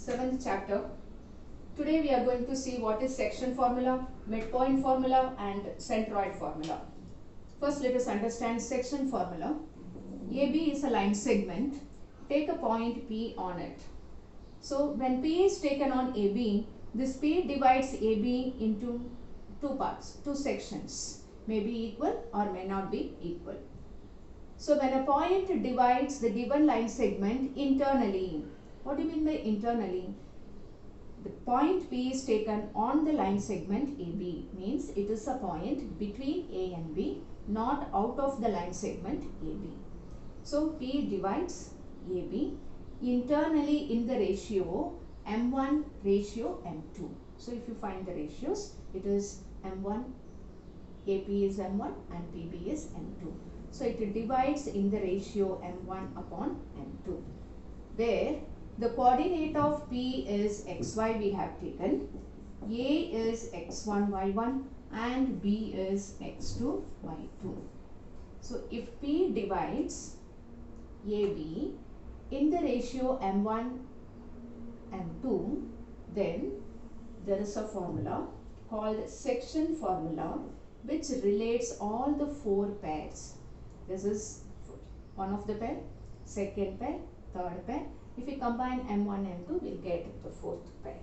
7th chapter. Today we are going to see what is section formula, midpoint formula and centroid formula. First let us understand section formula. AB is a line segment. Take a point P on it. So when P is taken on AB, this P divides AB into two parts, two sections, may be equal or may not be equal. So when a point divides the given line segment internally, what do you mean by internally? The point P is taken on the line segment AB, means it is a point between A and B, not out of the line segment AB. So P divides AB internally in the ratio M1 ratio M2. So if you find the ratios, it is M1, AP is M1 and PB is M2. So it divides in the ratio M1 upon M2, where the coordinate of P is XY we have taken, A is X1, Y1 and B is X2, Y2. So if P divides AB in the ratio M1, M2, then there is a formula called section formula which relates all the four pairs. This is one of the pair, second pair, third pair. If we combine M1, M2, we'll get the fourth pair.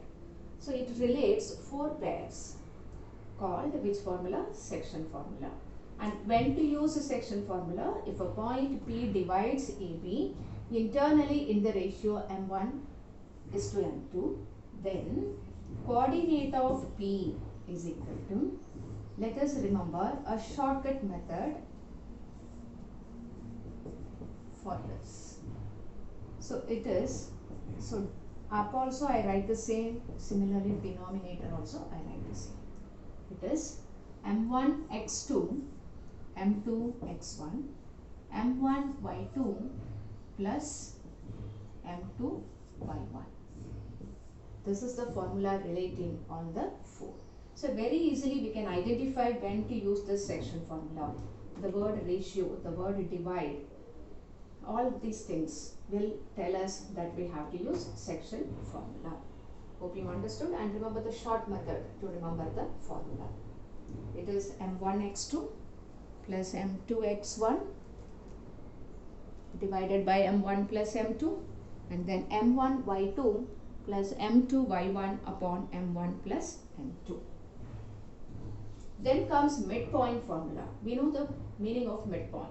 So it relates four pairs called which formula? Section formula. And when to use a section formula? If a point P divides AB internally in the ratio M1 is to M2, then coordinate of P is equal to, let us remember a shortcut method for this. So it is, so up also I write the same, similarly denominator also I write the same. It is M1 X2, M2 X1, M1 Y2 plus M2 Y1. This is the formula relating on the 4. So very easily we can identify when to use this section formula. The word ratio, the word divide, all these things will tell us that we have to use section formula. Hope you understood, and remember the short method to remember the formula. It is M1x2 plus M2x1 divided by M1 plus M2, and then M1y2 plus M2y1 upon M1 plus M2. Then comes midpoint formula. We know the meaning of midpoint.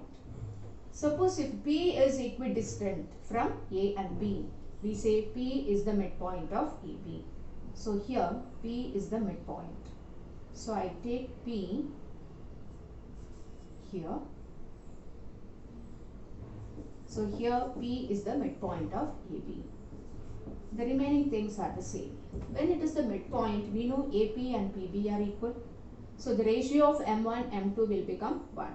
Suppose if P is equidistant from A and B, we say P is the midpoint of AB. So here P is the midpoint. So I take P here. So here P is the midpoint of AB. The remaining things are the same. When it is the midpoint, we know AP and PB are equal. So the ratio of M1, M2 will become 1.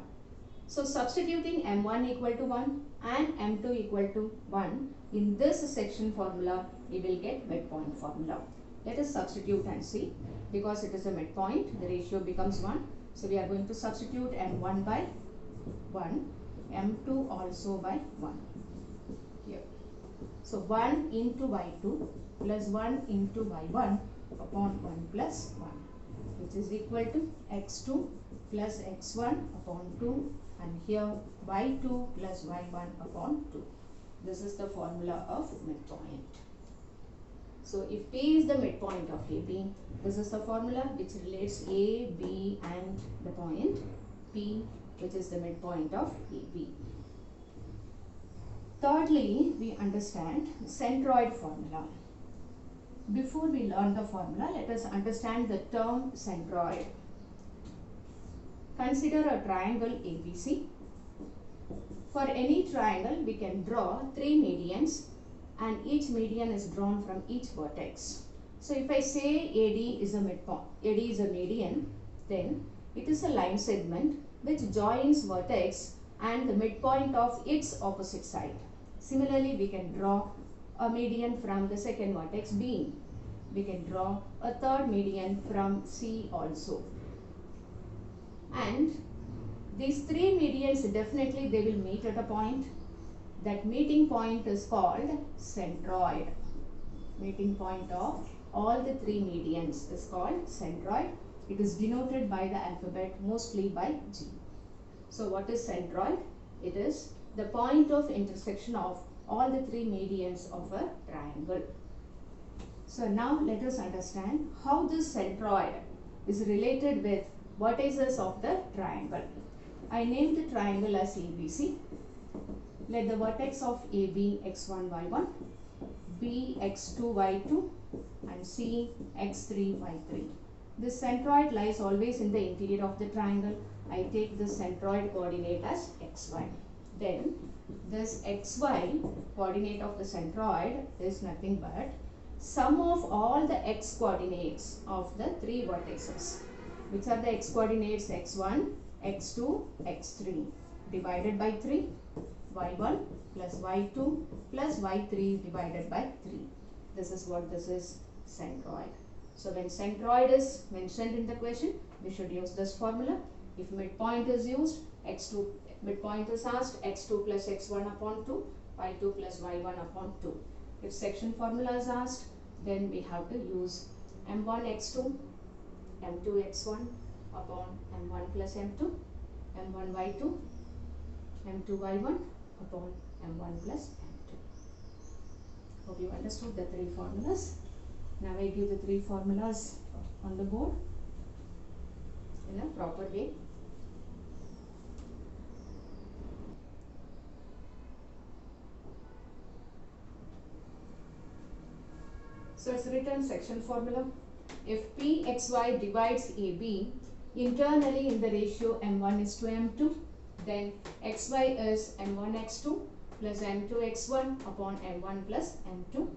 So substituting M1 equal to 1 and M2 equal to 1 in this section formula, we will get midpoint formula. Let us substitute and see. Because it is a midpoint, the ratio becomes 1. So we are going to substitute M1 by 1, M2 also by 1 here. So 1 into Y2 plus 1 into Y1 upon 1 plus 1, which is equal to X2 plus X1 upon 2, and here Y2 plus Y1 upon 2. This is the formula of midpoint. So if P is the midpoint of AB, this is the formula which relates A, B and the point P, which is the midpoint of AB. Thirdly, we understand centroid formula. Before we learn the formula, let us understand the term centroid. Consider a triangle ABC. For any triangle, we can draw 3 medians and each median is drawn from each vertex. So if I say AD is a midpoint, AD is a median, then it is a line segment which joins vertex and the midpoint of its opposite side. Similarly, we can draw a median from the second vertex B. We can draw a third median from C also. And these 3 medians, definitely they will meet at a point. That meeting point is called centroid. meeting point of all the three medians is called centroid. It is denoted by the alphabet mostly by G. So what is centroid? It is the point of intersection of all the three medians of a triangle. So now let us understand how this centroid is related with vertices of the triangle. I named the triangle as ABC. Let the vertex of AB x1, y1, B x2, y2 and C x3, y3. This centroid lies always in the interior of the triangle. I take this centroid coordinate as xy. Then this xy coordinate of the centroid is nothing but sum of all the x coordinates of the three vertices. Which are the x coordinates? x1, x2, x3 divided by 3, y1 plus y2 plus y3 divided by 3. This is what this is, centroid. So when centroid is mentioned in the question, we should use this formula. If midpoint is used, x2 midpoint is asked, x2 plus x1 upon 2, y2 plus y1 upon 2. If section formula is asked, then we have to use m1 x2, m2 x1 upon m1 plus m2, m1 y2, m2 y1 upon m1 plus m2. Hope you understood the three formulas. Now I give the three formulas on the board in a proper way. So it's written section formula. If PXY divides AB internally in the ratio m1 is to m2, then xy is m1 x2 plus m2 x1 upon m1 plus m2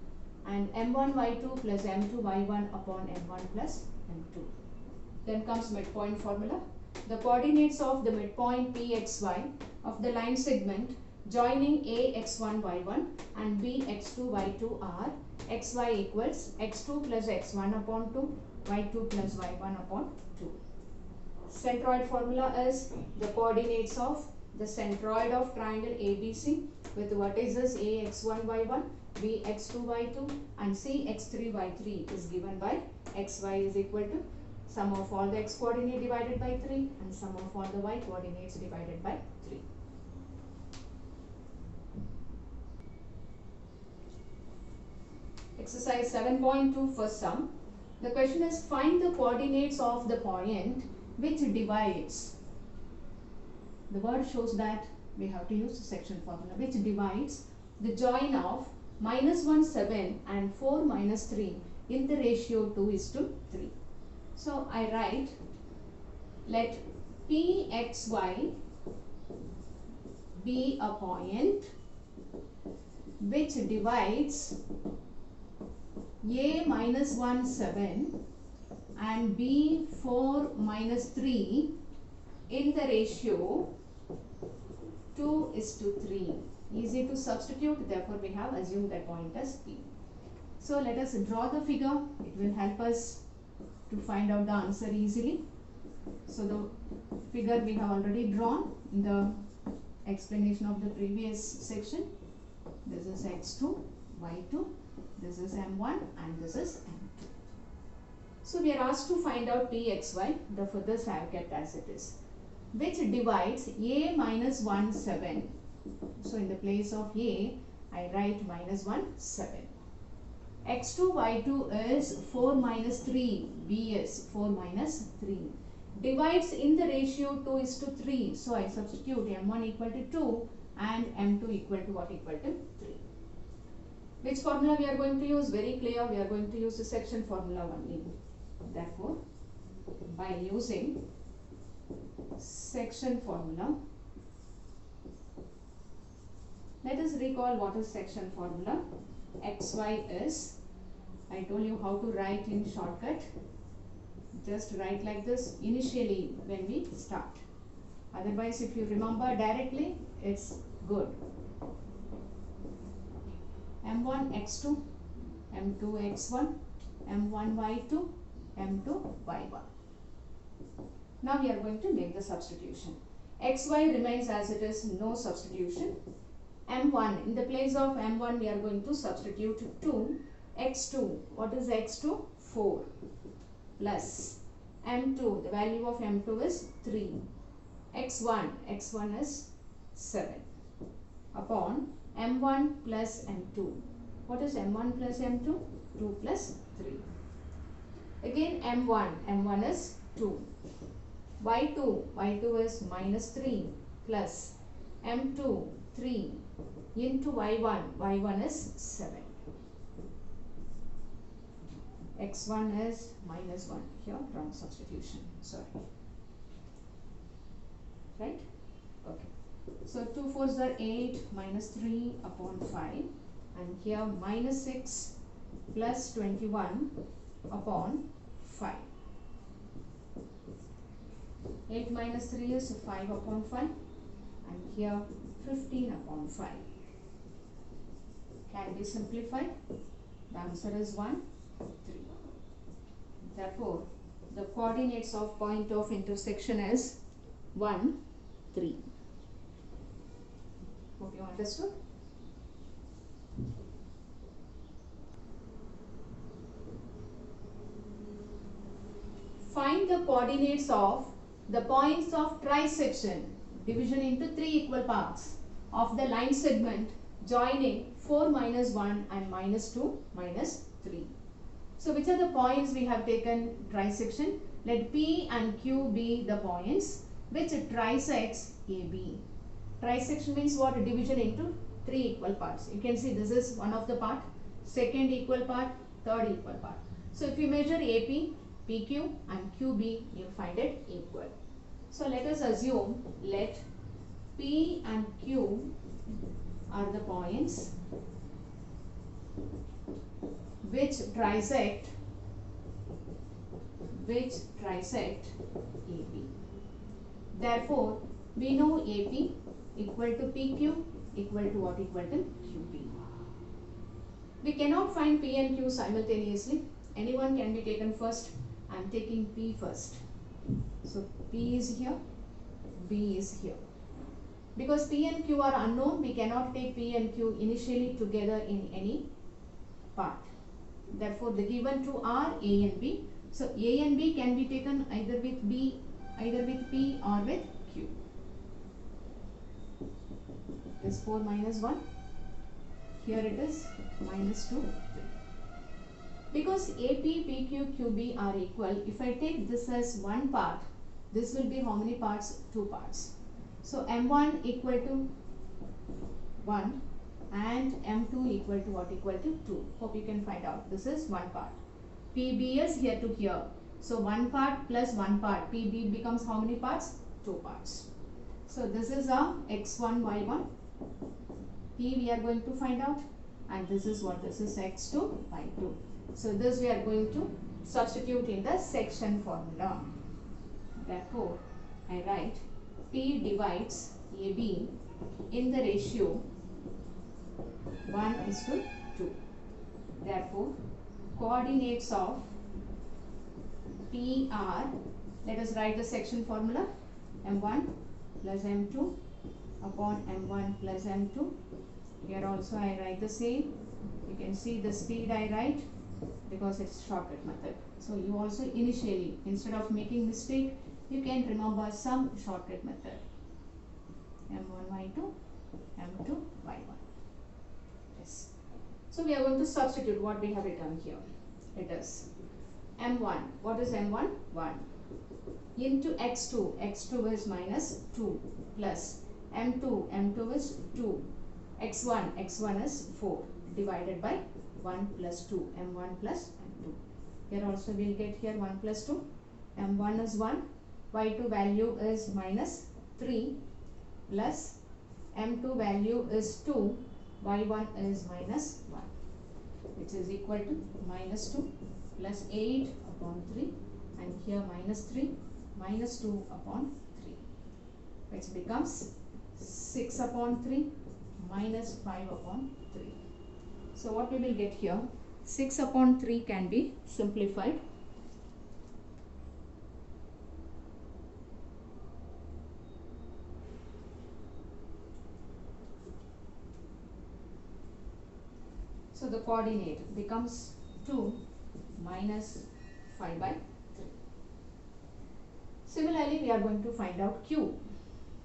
and m1 y2 plus m2 y1 upon m1 plus m2. Then comes midpoint formula. The coordinates of the midpoint PXY of the line segment joining A x1 y1 and B x2 y2 are xy equals x2 plus x1 upon 2, y2 plus y1 upon 2. Centroid formula is the coordinates of the centroid of triangle ABC with vertices A x1 y1, B x2 y2 and C x3 y3 is given by xy is equal to sum of all the x coordinate divided by 3 and sum of all the y coordinates divided by 3. Exercise 7.2 first sum. The question is find the coordinates of the point which divides. The word shows that we have to use the section formula, which divides the join of -1, 7 and 4, -3 in the ratio 2 is to 3. So I write, let PXY be a point which divides A -1, 7 and B 4, -3 in the ratio 2 is to 3. Easy to substitute, therefore we have assumed that point as P. So let us draw the figure. It will help us to find out the answer easily. So the figure we have already drawn in the explanation of the previous section. This is x2, y2, this is m1 and this is m2. So we are asked to find out Pxy, therefore this I have kept as it is, which divides A -1, 7. So in the place of A, I write -1, 7. x2, y2 is 4 -3, B is 4 -3. Divides in the ratio 2 is to 3. So I substitute m1 equal to 2 and m2 equal to what? Equal to 3. Which formula we are going to use? Very clear, we are going to use the section formula only. Therefore, by using section formula, let us recall what is section formula. Xy is, I told you how to write in shortcut. Just write like this initially when we start. Otherwise, if you remember directly, it's good. M1 x2, M2 x1, M1 y2, M2 y1. Now we are going to make the substitution. Xy remains as it is, no substitution. M1, in the place of M1 we are going to substitute 2. x2, what is x2? 4 plus m2, the value of m2 is 3, x1 is 7 upon m1 plus m2. What is m1 plus m2? 2 plus 3. Again m1 is 2. y2 is minus 3 plus m2 3 into y1 is 7. x1 is minus 1. Here wrong substitution, sorry. Right? Okay. So 2 4s are 8, minus 3 upon 5, and here minus 6 plus 21 upon 5. 8 minus 3 is 5 upon 5, and here 15 upon 5. Can be simplified. The answer is 1, 3. Therefore, the coordinates of point of intersection is 1, 3. Hope you understood. Find the coordinates of the points of trisection, division into 3 equal parts, of the line segment joining 4 minus 1 and minus 2 minus 3. So which are the points we have taken trisection? Let P and Q be the points which trisects AB. Trisection means what? Division into 3 equal parts. You can see this is one of the part, second equal part, third equal part. So if you measure AP, PQ and QB, you find it equal. So let us assume let P and Q are the points which trisect AB. Therefore, we know AP equal to PQ equal to what? Equal to QB. We cannot find P and Q simultaneously. Anyone can be taken first. I am taking P first. So P is here, B is here. Because P and Q are unknown, we cannot take P and Q initially together in any part. Therefore, the given two are A and B. So A and B can be taken either with B, either with P or with Q. This 4 minus 1. Here it is minus 2. Because AP, PQ, QB are equal, if I take this as one part, this will be how many parts? 2 parts. So M1 equal to 1 and M2 equal to what? Equal to 2. Hope you can find out. This is one part. PB is here to here. So one part plus one part. PB becomes how many parts? 2 parts. So this is our X1, Y1. P we are going to find out. And this is what? This is X2, Y2. So this we are going to substitute in the section formula. Therefore, I write P divides AB in the ratio 1:2. Therefore, coordinates of P are, let us write the section formula, M1 plus M2 upon M1 plus M2. Here also I write the same. You can see the speed I write because it's shortcut method. So you also initially, instead of making mistake, you can remember some shortcut method. M1 Y2, M2 Y1. Yes. So we are going to substitute what we have written here. It is M1. What is M1? 1. Into X2. X2 is minus 2 plus M2. M2 is 2. X1 is 4 divided by 1 plus 2. M1 plus M2. Here also we will get here 1 plus 2. M1 is 1. Y2 value is minus 3 plus M2 value is 2. Y1 is minus 1, which is equal to minus 2 plus 8 upon 3, and here minus 3 minus 2 upon 3, which becomes 6 upon 3 minus 5 upon 3. So what we will get here, 6 upon 3 can be simplified. So the coordinate becomes 2 minus 5 by 3. Similarly, we are going to find out Q.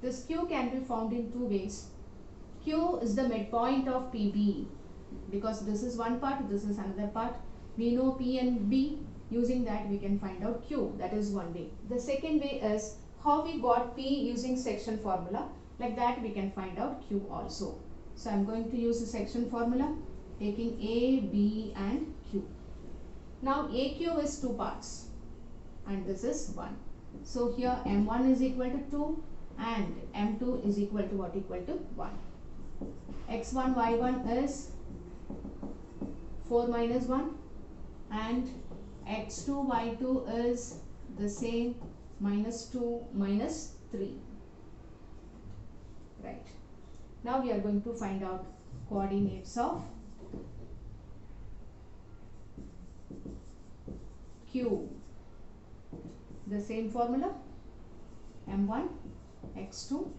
This Q can be found in two ways. Q is the midpoint of PB, because this is one part, this is another part. We know P and B. Using that we can find out Q. That is one way. The second way is how we got P using section formula. Like that we can find out Q also. So I am going to use the section formula taking A, B and Q. Now AQ is two parts and this is 1. So here M1 is equal to 2 and M2 is equal to what? Equal to 1. X1, Y1 is 4 minus 1 and X2, Y2 is the same, minus 2 minus 3. Right. Now we are going to find out coordinates of Q. The same formula, M1 X2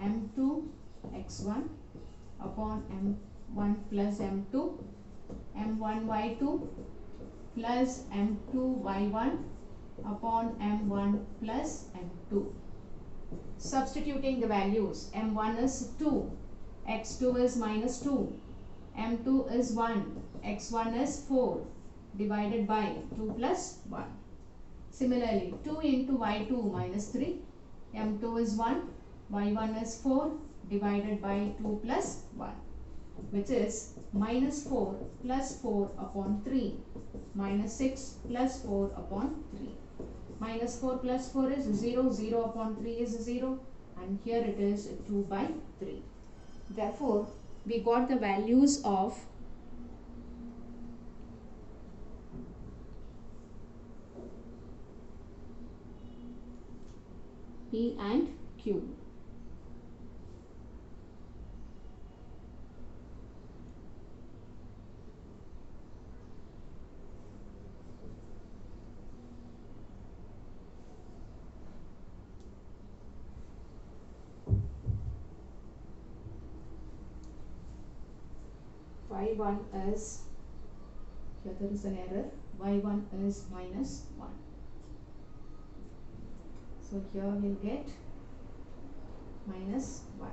M2 X1 upon M1 plus M2 M1 Y2 plus M2 Y1 upon M1 plus M2. Substituting the values, M1 is 2, X2 is minus 2, M2 is 1, X1 is 4 divided by 2 plus 1. Similarly, 2 into Y2 minus 3, M2 is 1, Y1 is 4 divided by 2 plus 1, which is minus 4 plus 4 upon 3, minus 6 plus 4 upon 3. Minus 4 plus 4 is 0, 0 upon 3 is 0, and here it is 2 by 3. Therefore, we got the values of P and Q. Y1 is, here there is an error, Y1 is minus 1. So here we'll get minus 1,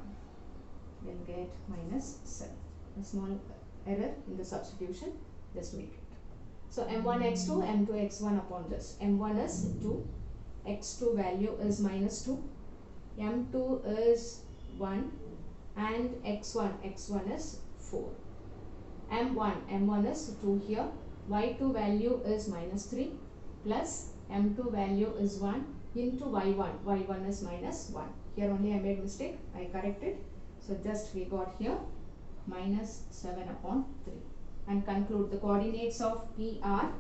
we'll get minus 7. A small error in the substitution, just wait it. So M1 X2, M2 X1 upon this. M1 is 2, X2 value is minus 2, M2 is 1 and X1 is 4. M1 is 2 here, Y2 value is minus 3 plus M2 value is 1 into Y1 is minus 1. Here only I made mistake, I corrected. So just we got here minus 7 upon 3. And conclude the coordinates of P are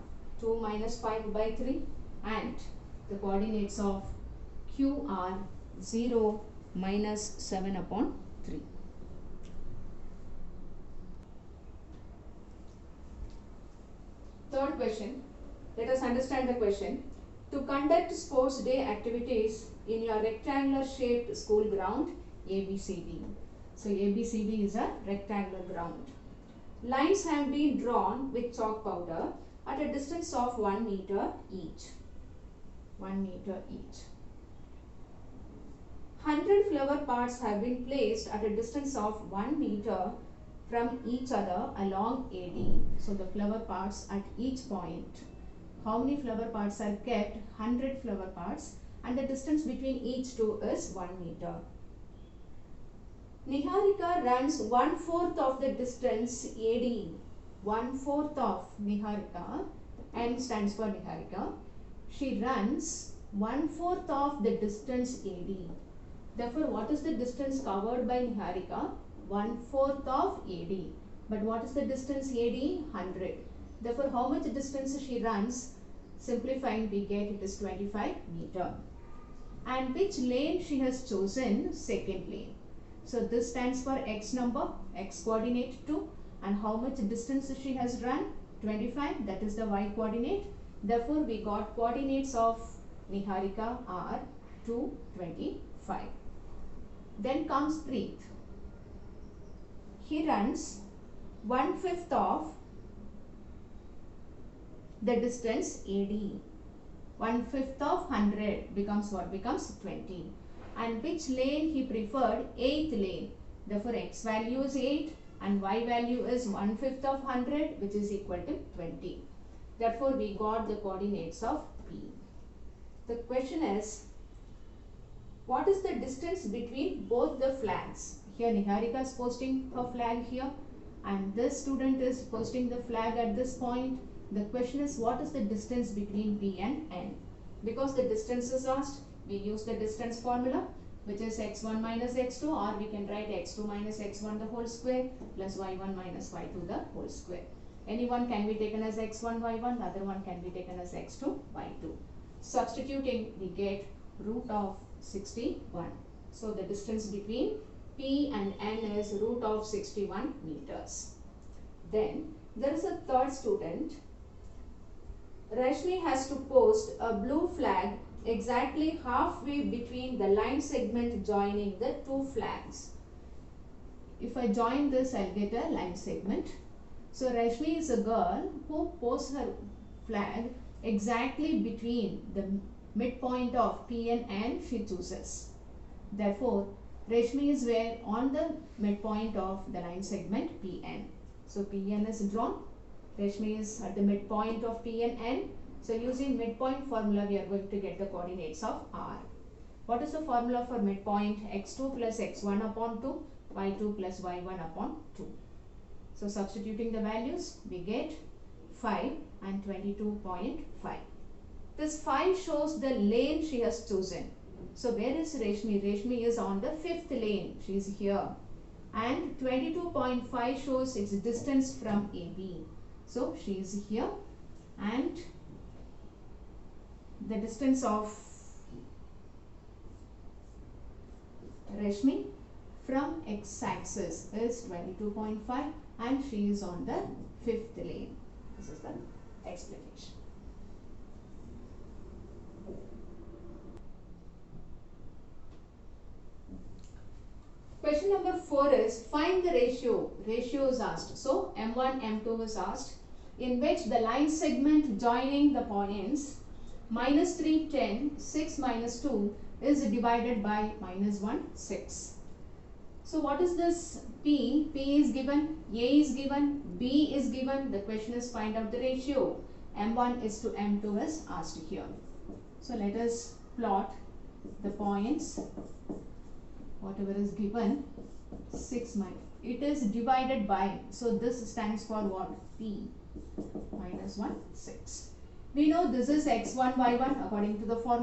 2 minus 5 by 3 and the coordinates of Q are 0 minus 7 upon 3. Third question, let us understand the question. To conduct sports day activities in your rectangular shaped school ground ABCD. So ABCD is a rectangular ground. Lines have been drawn with chalk powder at a distance of 1 meter each. 1 meter each. 100 flower pots have been placed at a distance of 1 meter from each other along AD. So the flower pots at each point. How many flower pots are kept? 100 flower pots, and the distance between each two is 1 meter. Niharika runs 1/4 of the distance AD. 1/4 of Niharika, N stands for Niharika. She runs 1/4 of the distance AD. Therefore, what is the distance covered by Niharika? 1/4 of AD. But what is the distance AD? 100. Therefore, how much distance she runs? Simplifying, we get it is 25 meter. And which lane she has chosen? Second lane. So this stands for X number, X coordinate 2. And how much distance she has run? 25. That is the Y coordinate. Therefore, we got coordinates of Niharika are 2, 25. Then comes Preet. He runs 1/5 of the distance AD. 1/5 of 100 becomes what? Becomes 20. And which lane he preferred? 8th lane. Therefore, x value is 8 and y value is 1/5 of 100, which is equal to 20. Therefore, we got the coordinates of P. The question is, what is the distance between both the flags? Here Niharika is posting her flag here and this student is posting the flag at this point. The question is, what is the distance between P and N? Because the distance is asked, we use the distance formula, which is x1 minus x2, or we can write x2 minus x1 the whole square plus y1 minus y2 the whole square. Any one can be taken as x1, y1, the other one can be taken as x2, y2. Substituting, we get root of 61. So the distance between P and N is root of 61 meters. Then there is a third student. Rashmi has to post a blue flag exactly halfway between the line segment joining the two flags. If I join this, I'll get a line segment. So Rashmi is a girl who posts her flag exactly between the midpoint of P and N she chooses. Therefore, Rashmi is where? On the midpoint of the line segment PN. So PN is drawn. Rashmi is at the midpoint of P and N. So using midpoint formula, we are going to get the coordinates of R. What is the formula for midpoint? X2 plus x1 upon 2, y2 plus y1 upon 2. So substituting the values, we get 5 and 22.5. This 5 shows the lane she has chosen. So where is Rashmi? Rashmi is on the 5th lane. She is here. And 22.5 shows its distance from AB. So she is here. And the distance of Rashmi from x-axis is 22.5 and she is on the 5th lane. This is the explanation. Question number 4 is, find the ratio. Ratio is asked. So M1, M2 is asked, in which the line segment joining the points -3, 10, 6, -2 is divided by -1, 6. So what is this P? P is given, A is given, B is given. The question is, find out the ratio. M1 is to M2 is asked here. So let us plot the points. Whatever is given, 6 minus. It is divided by. So this stands for what? P. -1, 6. We know this is x1, y1 according to the formula.